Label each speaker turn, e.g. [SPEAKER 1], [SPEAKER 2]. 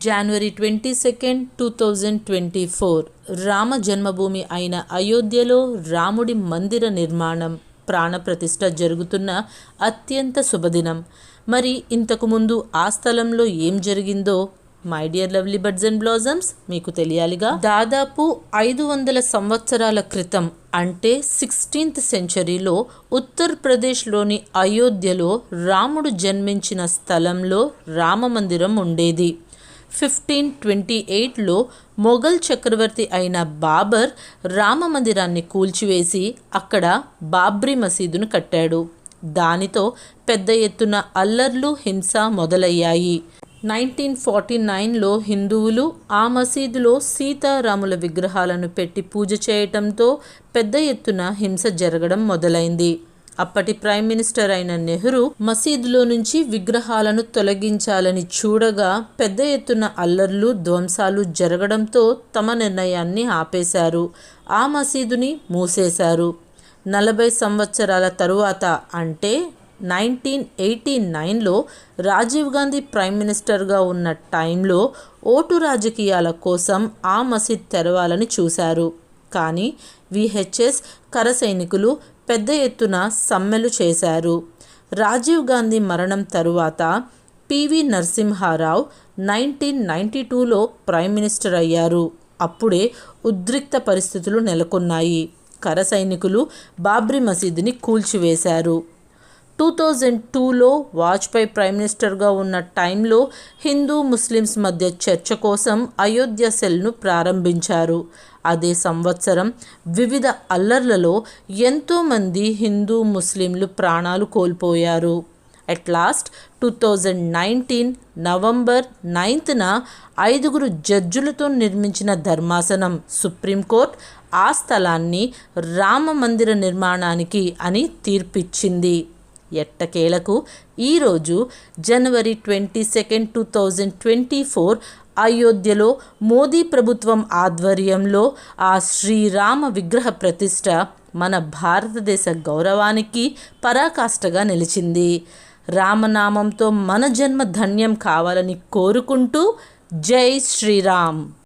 [SPEAKER 1] జనవరి 22, 2024 రామ జన్మభూమి అయిన అయోధ్యలో రాముడి మందిర నిర్మాణం ప్రాణప్రతిష్ఠ జరుగుతున్న అత్యంత శుభదినం. మరి ఇంతకుముందు ఆ స్థలంలో ఏం జరిగిందో my dear lovely buds and blossoms మీకు తెలియాలిగా. దాదాపు 500 సంవత్సరాల క్రితం అంటే 16th సెంచరీలో ఉత్తరప్రదేశ్లోని అయోధ్యలో రాముడు జన్మించిన స్థలంలో రామమందిరం ఉండేది. 1528లో మొఘల్ చక్రవర్తి అయిన బాబర్ రామమందిరాన్ని కూల్చివేసి అక్కడ బాబ్రీ మసీదును కట్టాడు. దానితో పెద్ద ఎత్తున అల్లర్లు, హింస మొదలయ్యాయి. 1949లో హిందువులు ఆ మసీదులో సీతారాముల విగ్రహాలను పెట్టి పూజ చేయటంతో పెద్ద ఎత్తున హింస జరగడం మొదలైంది. అప్పటి ప్రైమ్ మినిస్టర్ అయిన నెహ్రూ మసీదులో నుంచి విగ్రహాలను తొలగించాలని చూడగా పెద్ద ఎత్తున అల్లర్లు, ధ్వంసాలు జరగడంతో తమ నిర్ణయాన్ని ఆపేశారు. ఆ మసీదుని మూసేశారు. 40 సంవత్సరాల తరువాత అంటే 1989లో రాజీవ్ గాంధీ ప్రైమ్ మినిస్టర్గా ఉన్న టైంలో ఓటు రాజకీయాల కోసం ఆ మసీద్ తెరవాలని చూశారు. కానీ విహెచ్ఎస్ కర సైనికులు పెద్ద ఎత్తున సమ్మెలు చేశారు. రాజీవ్ గాంధీ మరణం తరువాత పివి నరసింహారావు 1992లో ప్రైమ్ మినిస్టర్ అయ్యారు. అప్పుడే ఉద్రిక్త పరిస్థితులు నెలకొన్నాయి. కర సైనికులు బాబ్రీ మసీదుని కూల్చివేశారు. 2002లో వాజ్పేయి ప్రైమ్ మినిస్టర్గా ఉన్న టైంలో హిందూ ముస్లిమ్స్ మధ్య చర్చ కోసం అయోధ్య సెల్ను ప్రారంభించారు. అదే సంవత్సరం వివిధ అల్లర్లలో ఎంతోమంది హిందూ ముస్లింలు ప్రాణాలు కోల్పోయారు. అట్ లాస్ట్ 2019 నవంబర్ 9న 5 జడ్జులతో నిర్మించిన ధర్మాసనం సుప్రీంకోర్టు ఆ స్థలాన్ని రామ మందిర నిర్మాణానికి అని తీర్పిచ్చింది. ఎట్టకేలకు ఈరోజు జనవరి 22, 2024 అయోధ్యలో మోదీ ప్రభుత్వం ఆధ్వర్యంలో ఆ శ్రీరామ విగ్రహ ప్రతిష్ఠ మన భారతదేశ గౌరవానికి పరాకాష్ఠగా నిలిచింది. రామనామంతో మన జన్మ ధన్యం కావాలని కోరుకుంటూ జై శ్రీరామ్.